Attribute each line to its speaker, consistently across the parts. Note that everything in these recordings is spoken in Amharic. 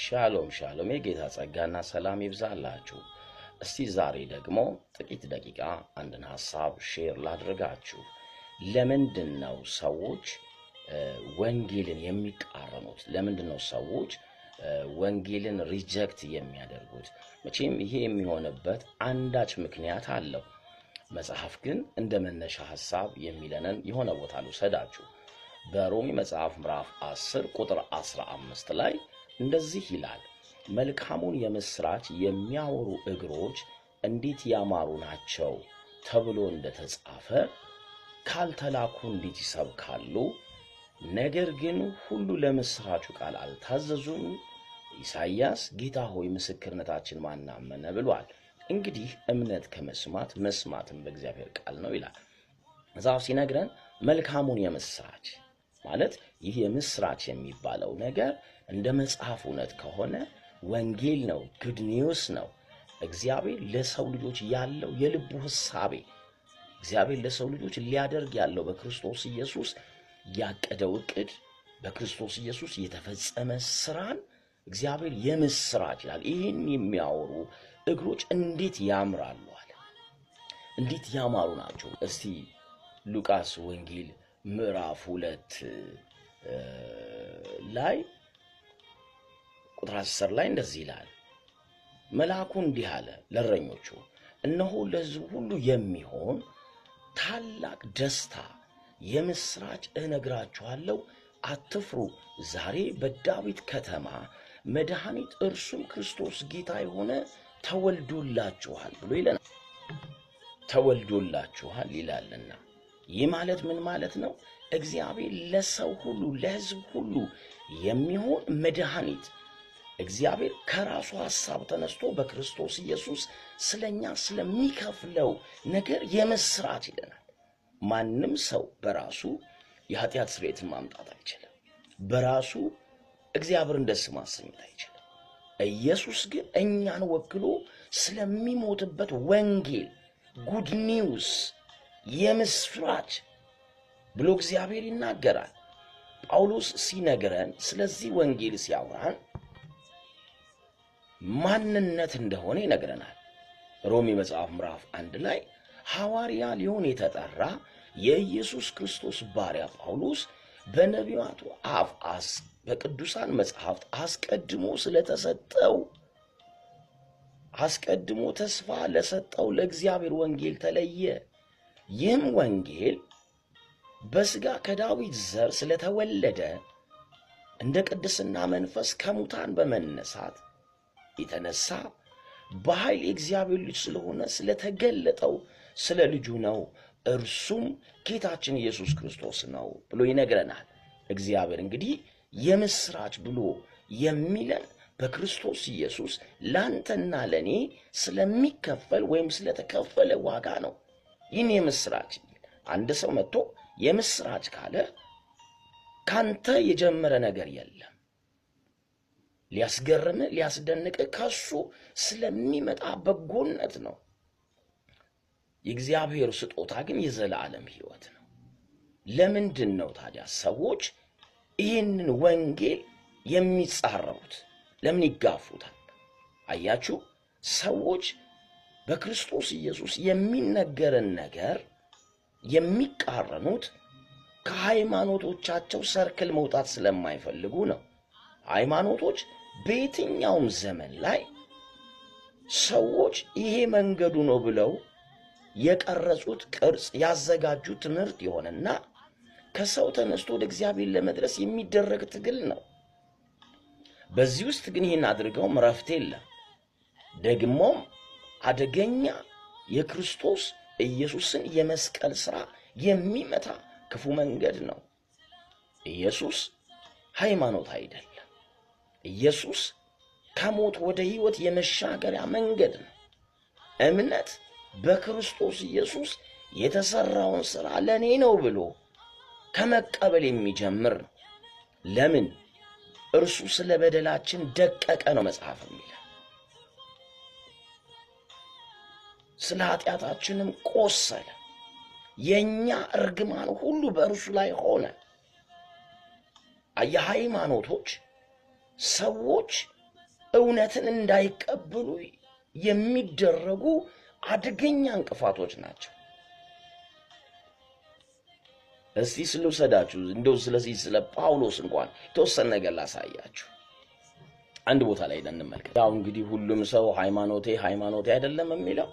Speaker 1: ሻሎም ሻሎም የጌታ ጸጋና ሰላም ይብዛላችሁ። እስቲ ዛሬ ደግሞ ጥቂት ደቂቃ አንድን ሐሳብ ሼር ላድርጋችሁ። ለምንድነው ሰዎች ወንጌልን የሚቃረኑት? ለምንድነው ሰዎች ወንጌልን ሪጀክት የሚያደርጉት? መቼም ይሄ የሚሆንበት አንዳች ምክንያት አለው። መጽሐፍ ግን እንደ መነሻ ሐሳብ የሚለንን የሆነ ቦታ ልውሰዳችሁ። በሮሜ መጽሐፍ ምዕራፍ 10 ቁጥር 15 ላይ እንደዚህ ይላል፣ መልካሙን የምስራች የሚያወሩ እግሮች እንዴት ያማሩ ናቸው ተብሎ እንደተጻፈ ካልተላኩ እንዴት ይሰብካሉ? ነገር ግን ሁሉ ለምስራቹ ቃል አልታዘዙም። ኢሳይያስ ጌታ ሆይ ምስክርነታችን ማን አመነ ብሏል። እንግዲህ እምነት ከመስማት መስማትም በእግዚአብሔር ቃል ነው ይላል። መጽሐፍ ሲነግረን መልካሙን የምስራች ማለት ይህ የምስራች የሚባለው ነገር እንደ መጽሐፍ እውነት ከሆነ ወንጌል ነው፣ ጉድ ኒውስ ነው። እግዚአብሔር ለሰው ልጆች ያለው የልቡ ሐሳቤ፣ እግዚአብሔር ለሰው ልጆች ሊያደርግ ያለው በክርስቶስ ኢየሱስ ያቀደው ዕቅድ፣ በክርስቶስ ኢየሱስ የተፈጸመ ሥራን እግዚአብሔር የምስራች ይላል። ይህን የሚያወሩ እግሮች እንዴት ያምራሉ አለ። እንዴት ያማሩ ናቸው። እስቲ ሉቃስ ወንጌል ምዕራፍ 2 ላይ ቁጥር 10 ላይ እንደዚህ ይላል፣ መልአኩ እንዲህ አለ ለእረኞቹ፣ እነሆ ለሕዝቡ ሁሉ የሚሆን ታላቅ ደስታ የምስራች እነግራችኋለሁ፣ አትፍሩ። ዛሬ በዳዊት ከተማ መድኃኒት እርሱም ክርስቶስ ጌታ የሆነ ተወልዶላችኋል ብሎ ይለናል። ተወልዶላችኋል ይላልና ይህ ማለት ምን ማለት ነው? እግዚአብሔር ለሰው ሁሉ ለሕዝብ ሁሉ የሚሆን መድኃኒት እግዚአብሔር ከራሱ ሐሳብ ተነስቶ በክርስቶስ ኢየሱስ ስለኛ ስለሚከፍለው ነገር የምስራች ይለናል። ማንም ሰው በራሱ የኃጢአት ስርየትን ማምጣት አይችልም። በራሱ እግዚአብሔርን ደስ ማሰኘት አይችልም። ኢየሱስ ግን እኛን ወክሎ ስለሚሞትበት ወንጌል ጉድ ኒውስ የምስራች ብሎ እግዚአብሔር ይናገራል። ጳውሎስ ሲነግረን ስለዚህ ወንጌል ሲያወራን ማንነት እንደሆነ ይነግረናል። ሮሜ መጽሐፍ ምዕራፍ 1 ላይ ሐዋርያ ሊሆን የተጠራ የኢየሱስ ክርስቶስ ባሪያ ጳውሎስ በነቢያቱ አፍ በቅዱሳን መጽሐፍት አስቀድሞ ስለተሰጠው አስቀድሞ ተስፋ ለሰጠው ለእግዚአብሔር ወንጌል ተለየ። ይህም ወንጌል በሥጋ ከዳዊት ዘር ስለተወለደ እንደ ቅድስና መንፈስ ከሙታን በመነሳት የተነሳ በኃይል የእግዚአብሔር ልጅ ስለሆነ ስለተገለጠው ስለ ልጁ ነው። እርሱም ጌታችን ኢየሱስ ክርስቶስ ነው ብሎ ይነግረናል። እግዚአብሔር እንግዲህ የምስራች ብሎ የሚለን በክርስቶስ ኢየሱስ ላንተና ለኔ ስለሚከፈል ወይም ስለተከፈለ ዋጋ ነው። ይህን የምስራች አንድ ሰው መጥቶ የምስራች ካለ ካንተ የጀመረ ነገር የለም። ሊያስገርም ሊያስደንቅ ከሱ ስለሚመጣ በጎነት ነው። የእግዚአብሔር ስጦታ ግን የዘላለም ሕይወት ነው። ለምንድን ነው ታዲያ ሰዎች ይህንን ወንጌል የሚጻረሩት? ለምን ይጋፉታል? አያችሁ፣ ሰዎች በክርስቶስ ኢየሱስ የሚነገርን ነገር የሚቃረኑት ከሃይማኖቶቻቸው ሰርክል መውጣት ስለማይፈልጉ ነው። ሃይማኖቶች በየትኛውም ዘመን ላይ ሰዎች ይሄ መንገዱ ነው ብለው የቀረጹት ቅርጽ ያዘጋጁት ትምህርት የሆነና ከሰው ተነስቶ ወደ እግዚአብሔር ለመድረስ የሚደረግ ትግል ነው። በዚህ ውስጥ ግን ይህን አድርገው ረፍት የለም። ደግሞም አደገኛ የክርስቶስ ኢየሱስን የመስቀል ሥራ የሚመታ ክፉ መንገድ ነው። ኢየሱስ ሃይማኖት አይደለም። ኢየሱስ ከሞት ወደ ሕይወት የመሻገሪያ መንገድ ነው። እምነት በክርስቶስ ኢየሱስ የተሰራውን ሥራ ለኔ ነው ብሎ ከመቀበል የሚጀምር ነው። ለምን? እርሱ ስለ በደላችን ደቀቀ ነው መጽሐፍ የሚለው። ስለ ኃጢአታችንም ቆሰለ። የኛ እርግማን ሁሉ በእርሱ ላይ ሆነ። የሃይማኖቶች ሰዎች እውነትን እንዳይቀበሉ የሚደረጉ አደገኛ እንቅፋቶች ናቸው። እስቲ ስለሰዳችሁ እንደው ስለዚህ ስለ ጳውሎስ እንኳን ተወሰነ ነገር ላሳያችሁ። አንድ ቦታ ላይ እንመልከት። ያው እንግዲህ ሁሉም ሰው ሃይማኖቴ አይደለም የሚለው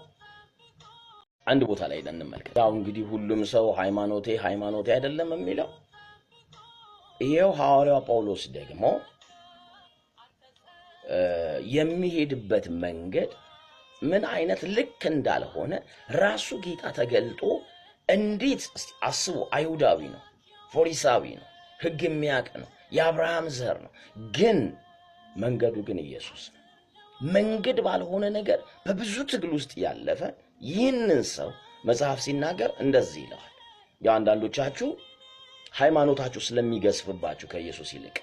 Speaker 1: አንድ ቦታ ላይ እንመልከት። ያው እንግዲህ ሁሉም ሰው ሃይማኖቴ አይደለም የሚለው ይሄው ሐዋርያው ጳውሎስ ደግሞ የሚሄድበት መንገድ ምን አይነት ልክ እንዳልሆነ ራሱ ጌታ ተገልጦ እንዴት አስቡ። አይሁዳዊ ነው፣ ፈሪሳዊ ነው፣ ሕግ የሚያውቅ ነው፣ የአብርሃም ዘር ነው። ግን መንገዱ ግን ኢየሱስ ነው። መንገድ ባልሆነ ነገር በብዙ ትግል ውስጥ ያለፈ ይህንን ሰው መጽሐፍ ሲናገር እንደዚህ ይለዋል። ያው አንዳንዶቻችሁ ሃይማኖታችሁ ስለሚገስፍባችሁ ከኢየሱስ ይልቅ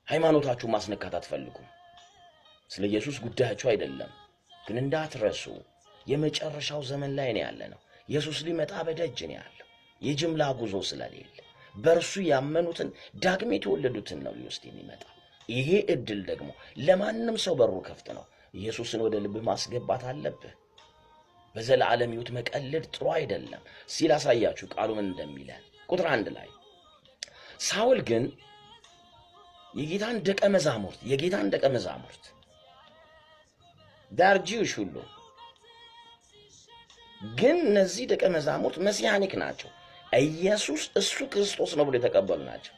Speaker 1: ሃይማኖታችሁ ማስነካት አትፈልጉም። ስለ ኢየሱስ ጉዳያችሁ አይደለም። ግን እንዳትረሱ የመጨረሻው ዘመን ላይ ነው ያለነው። ኢየሱስ ሊመጣ በደጅ ነው ያለው። የጅምላ ጉዞ ስለሌለ በእርሱ ያመኑትን ዳግም የተወለዱትን ነው ሊወስድ የሚመጣ። ይሄ እድል ደግሞ ለማንም ሰው በሩ ክፍት ነው። ኢየሱስን ወደ ልብ ማስገባት አለብህ። በዘላለም ሕይወት መቀለድ ጥሩ አይደለም ሲል አሳያችሁ ቃሉ ምን እንደሚለን ቁጥር 1 ላይ ሳውል ግን የጌታን ደቀ መዛሙርት ዳርጂውሽ ሁሉ ግን እነዚህ ደቀ መዛሙርት መሲያኒክ ናቸው። ኢየሱስ እሱ ክርስቶስ ነው ብሎ የተቀበሉ ናቸው።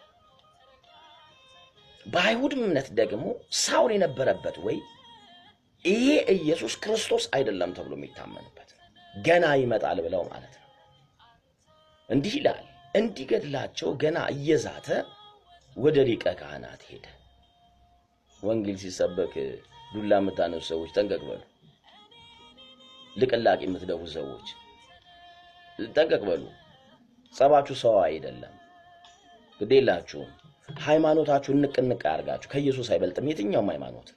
Speaker 1: በአይሁድ እምነት ደግሞ ሳውል የነበረበት ወይ ይሄ ኢየሱስ ክርስቶስ አይደለም ተብሎ የሚታመንበት ገና ይመጣል ብለው ማለት ነው። እንዲህ ይላል፣ እንዲገድላቸው ገና እየዛተ ወደ ሊቀ ካህናት ሄደ። ወንጌል ሲሰበክ ዱላ የምታነሱ ሰዎች ጠንቀቅ በሉ። ልቅላቂ የምትደቡ ሰዎች ጠንቀቅ በሉ። ጸባችሁ ሰው አይደለም። ግዴላችሁም ሃይማኖታችሁ ንቅንቅ ያርጋችሁ ከኢየሱስ አይበልጥም የትኛውም ሃይማኖት።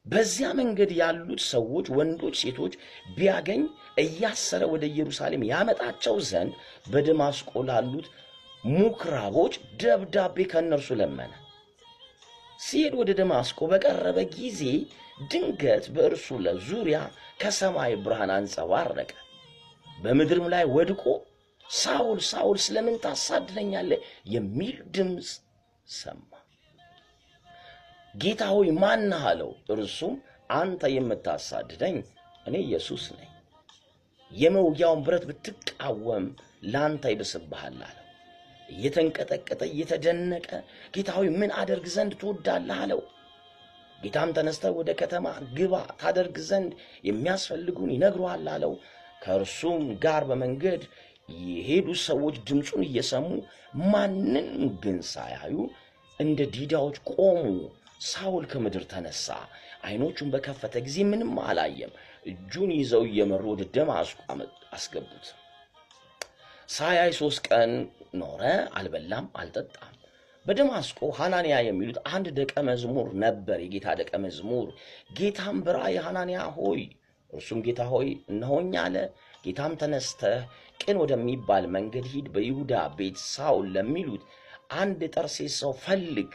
Speaker 1: በዚያ መንገድ ያሉት ሰዎች ወንዶች ሴቶች ቢያገኝ እያሰረ ወደ ኢየሩሳሌም ያመጣቸው ዘንድ በደማስቆ ላሉት ምኵራቦች ደብዳቤ ከነርሱ ለመነ። ሲሄድ ወደ ደማስቆ በቀረበ ጊዜ ድንገት በእርሱ ዙሪያ ከሰማይ ብርሃን አንጸባረቀ። በምድርም ላይ ወድቆ ሳውል ሳውል ስለምን ታሳድደኛለህ የሚል ድምፅ ሰማ። ጌታ ሆይ ማን ነህ አለው። እርሱም አንተ የምታሳድደኝ እኔ ኢየሱስ ነኝ። የመውጊያውን ብረት ብትቃወም ላንተ ይብስብሃል አለው። እየተንቀጠቀጠ እየተደነቀ ጌታ ሆይ ምን አደርግ ዘንድ ትወዳለህ አለው። ጌታም ተነስተህ ወደ ከተማ ግባ፣ ታደርግ ዘንድ የሚያስፈልጉን ይነግሩሃል አለው። ከእርሱም ጋር በመንገድ የሄዱ ሰዎች ድምፁን እየሰሙ ማንን ግን ሳያዩ እንደ ዲዳዎች ቆሙ። ሳውል ከምድር ተነሳ፣ ዓይኖቹን በከፈተ ጊዜ ምንም አላየም። እጁን ይዘው እየመሩ ወደ ደማስቆ አስገቡት። ሳያይ 3 ቀን ኖረ፣ አልበላም አልጠጣም። በደማስቆ ሐናንያ የሚሉት አንድ ደቀ መዝሙር ነበር፣ የጌታ ደቀ መዝሙር። ጌታም በራእይ ሐናንያ ሆይ፣ እርሱም ጌታ ሆይ እነሆኝ አለ። ጌታም ተነስተህ ቅን ወደሚባል መንገድ ሂድ፣ በይሁዳ ቤት ሳውል ለሚሉት አንድ ጠርሴስ ሰው ፈልግ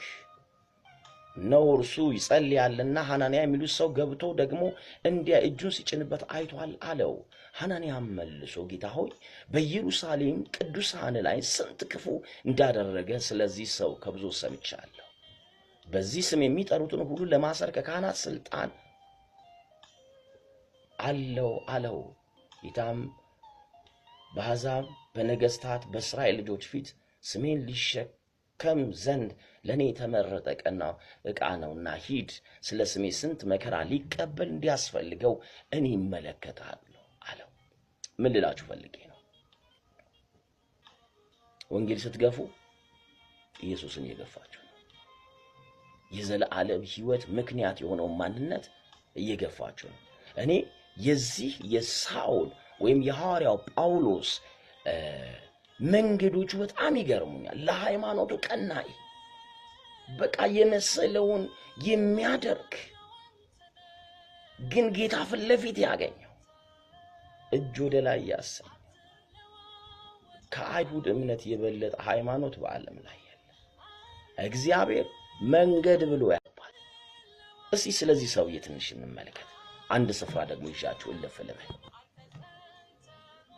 Speaker 1: ነው፣ እርሱ ይጸልያልና ሐናንያ የሚሉት ሰው ገብቶ ደግሞ እንዲያ እጁን ሲጭንበት አይቷል አለው። ሐናንያም መልሶ ጌታ ሆይ በኢየሩሳሌም ቅዱሳን ላይ ስንት ክፉ እንዳደረገ ስለዚህ ሰው ከብዙ ሰምቻለሁ። በዚህ ስም የሚጠሩትን ሁሉ ለማሰር ከካህናት ስልጣን አለው። ጌታም በአሕዛብ በነገሥታት በእስራኤል ልጆች ፊት ስሜን ሊሸከም ዘንድ ለእኔ የተመረጠ ዕቃ ነውና ሂድ፣ ስለ ስሜ ስንት መከራ ሊቀበል እንዲያስፈልገው እኔ እመለከታለሁ አለው። ምን ልላችሁ ፈልጌ ነው? ወንጌል ስትገፉ ኢየሱስን እየገፋችሁ ነው። የዘላለም ሕይወት ምክንያት የሆነውን ማንነት እየገፋችሁ ነው። እኔ የዚህ የሳውል ወይም የሐዋርያው ጳውሎስ መንገዶቹ በጣም ይገርሙኛል። ለሃይማኖቱ ቀናይ በቃ የመሰለውን የሚያደርግ ግን ጌታ ፊት ለፊት ያገኘው እጅ ወደ ላይ ያሰኘው ከአይሁድ እምነት የበለጠ ሃይማኖት በዓለም ላይ የለም። እግዚአብሔር መንገድ ብሎ ያባል። እስቲ ስለዚህ ሰውዬ ትንሽ እንመልከት። አንድ ስፍራ ደግሞ ይዣችሁ እልፍ ልበል።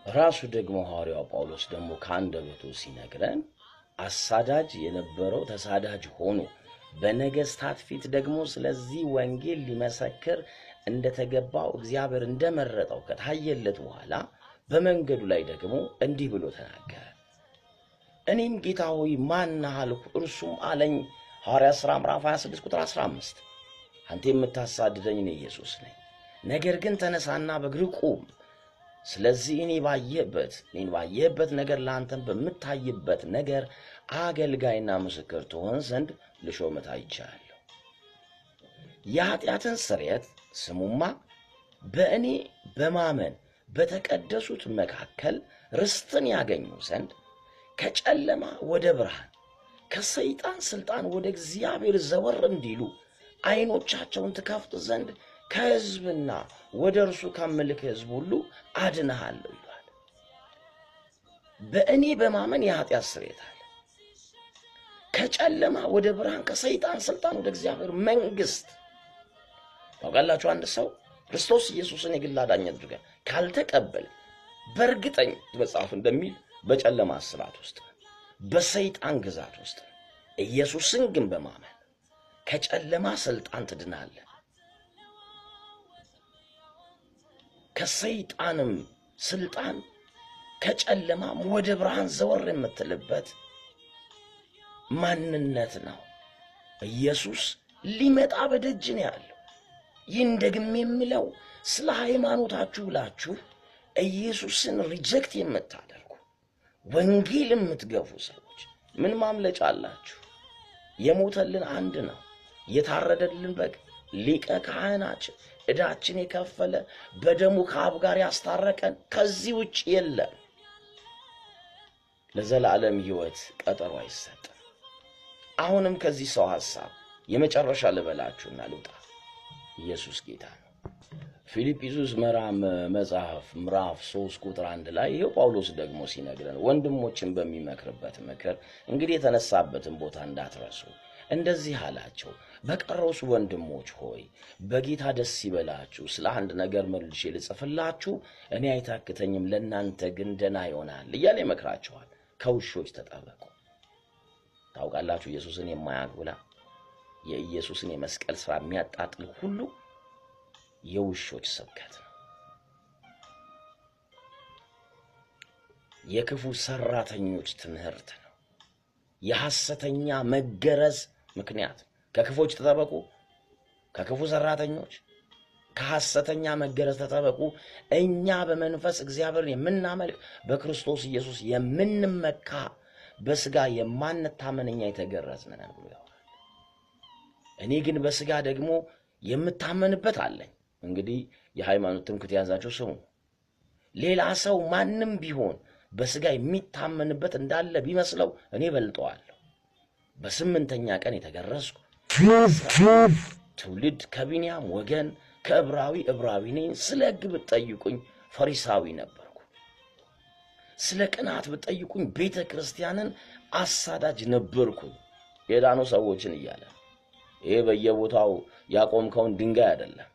Speaker 1: ራሱ ደግሞ ሐዋርያው ጳውሎስ ደግሞ ከአንደበቱ ሲነግረን አሳዳጅ የነበረው ተሳዳጅ ሆኖ በነገስታት ፊት ደግሞ ስለዚህ ወንጌል ሊመሰክር እንደተገባው እግዚአብሔር እንደመረጠው ከታየለት በኋላ በመንገዱ ላይ ደግሞ እንዲህ ብሎ ተናገረ። እኔም ጌታ ሆይ ማን አልኩ? እርሱም አለኝ ሐዋርያት ሥራ ምዕራፍ 26 ቁጥር 15 አንተ የምታሳድደኝ እኔ ኢየሱስ ነኝ። ነገር ግን ተነሳና በእግርህ ቁም። ስለዚህ እኔን ባየህበት ነገር ለአንተም በምታይበት ነገር አገልጋይና ምስክር ትሆን ዘንድ ልሾምህ አይቻለሁ። የኃጢአትን ስርየት ስሙማ በእኔ በማመን በተቀደሱት መካከል ርስትን ያገኙ ዘንድ ከጨለማ ወደ ብርሃን ከሰይጣን ስልጣን ወደ እግዚአብሔር ዘወር እንዲሉ ዓይኖቻቸውን ትከፍት ዘንድ ከሕዝብና ወደ እርሱ ከምልክ ሕዝብ ሁሉ አድንሃለሁ ይላል። በእኔ በማመን የኃጢአት ስርየት አለ። ከጨለማ ወደ ብርሃን ከሰይጣን ስልጣን ወደ እግዚአብሔር መንግስት። ታውቃላችሁ አንድ ሰው ክርስቶስ ኢየሱስን የግል አዳኝ አድርገን ካልተቀበለ በእርግጠኝ መጽሐፍ እንደሚል በጨለማ እስራት ውስጥ በሰይጣን ግዛት ውስጥ ኢየሱስን ግን በማመን ከጨለማ ስልጣን ትድናለህ። ከሰይጣንም ስልጣን ከጨለማም ወደ ብርሃን ዘወር የምትልበት ማንነት ነው። ኢየሱስ ሊመጣ በደጅ ነው ያለው። ይህን ደግሜ የምለው ስለ ሃይማኖታችሁ ብላችሁ ኢየሱስን ሪጀክት የምታደርጉ ወንጌል የምትገፉ ሰዎች ምን ማምለጫ አላችሁ? የሞተልን አንድ ነው። የታረደልን በግ ሊቀ ካህናችን ዕዳችን የከፈለ በደሙ ከአብ ጋር ያስታረቀን ከዚህ ውጭ የለም። ለዘላለም ሕይወት ቀጠሮ አይሰጥም። አሁንም ከዚህ ሰው ሐሳብ የመጨረሻ ልበላችሁና ልውጣ። ኢየሱስ ጌታ ነው። ፊልጵስዩስ መጽሐፍ ምዕራፍ 3 ቁጥር 1 ላይ ይሄው ጳውሎስ ደግሞ ሲነግረን ወንድሞችን በሚመክርበት ምክር እንግዲህ የተነሳበትን ቦታ እንዳትረሱ እንደዚህ አላቸው። በቀረውስ ወንድሞች ሆይ በጌታ ደስ ይበላችሁ። ስለ አንድ ነገር መልሼ ልጽፍላችሁ እኔ አይታክተኝም፣ ለእናንተ ግን ደህና ይሆናል እያለ ይመክራቸዋል። ከውሾች ተጠበቁ። ታውቃላችሁ ኢየሱስን የማያግብላ የኢየሱስን የመስቀል ሥራ የሚያጣጥል ሁሉ የውሾች ስብከት ነው። የክፉ ሰራተኞች ትምህርት ነው። የሐሰተኛ መገረዝ ምክንያት ከክፎች ተጠበቁ፣ ከክፉ ሰራተኞች ከሐሰተኛ መገረዝ ተጠበቁ። እኛ በመንፈስ እግዚአብሔርን የምናመልክ በክርስቶስ ኢየሱስ የምንመካ በስጋ የማንታመን እኛ የተገረዝን ነን ብሎ ያወራል። እኔ ግን በስጋ ደግሞ የምታመንበት አለኝ። እንግዲህ የሃይማኖት ትምክህት የያዛቸው ስሙ። ሌላ ሰው ማንም ቢሆን በስጋ የሚታመንበት እንዳለ ቢመስለው እኔ በልጠዋለሁ። በስምንተኛ ቀን የተገረዝኩ ትውልድ ከቢንያም ወገን ዕብራዊ ነኝ። ስለ ሕግ ብትጠይቁኝ ፈሪሳዊ ነበርኩ። ስለ ቅንዓት ብትጠይቁኝ ቤተ ክርስቲያንን አሳዳጅ ነበርኩኝ። የዳኑ ሰዎችን እያለ ይሄ በየቦታው ያቆምከውን ድንጋይ አይደለም።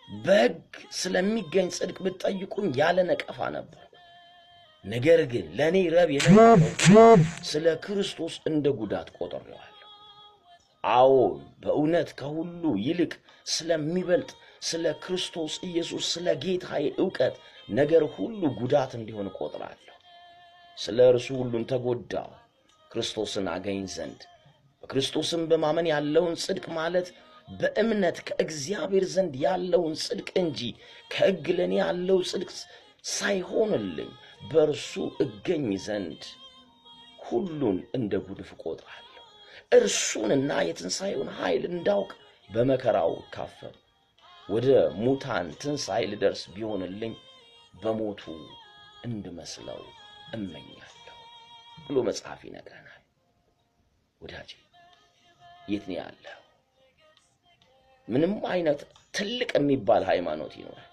Speaker 1: በሕግ ስለሚገኝ ጽድቅ ብትጠይቁኝ ያለ ነቀፋ ነበርኩ። ነገር ግን ለእኔ ረብ የነበረው ስለ ክርስቶስ እንደ ጉዳት ቆጥሬዋለሁ። አዎን በእውነት ከሁሉ ይልቅ ስለሚበልጥ ስለ ክርስቶስ ኢየሱስ ስለ ጌታዬ ዕውቀት ነገር ሁሉ ጉዳት እንዲሆን ቆጥራለሁ። ስለ እርሱ ሁሉን ተጎዳው ክርስቶስን አገኝ ዘንድ። በክርስቶስም በማመን ያለውን ጽድቅ ማለት በእምነት ከእግዚአብሔር ዘንድ ያለውን ጽድቅ እንጂ ከሕግ ለእኔ ያለው ጽድቅ ሳይሆንልኝ በእርሱ እገኝ ዘንድ ሁሉን እንደ ጉድፍ ቆጥራለሁ። እርሱንና የትንሣኤውን ኃይል እንዳውቅ በመከራው ካፈል ወደ ሙታን ትንሣኤ ልደርስ ቢሆንልኝ በሞቱ እንድመስለው እመኛለሁ ብሎ መጽሐፍ ይነግረናል። ወዳጄ የት ነው ያለው? ምንም አይነት ትልቅ የሚባል ሃይማኖት ይኖራል፣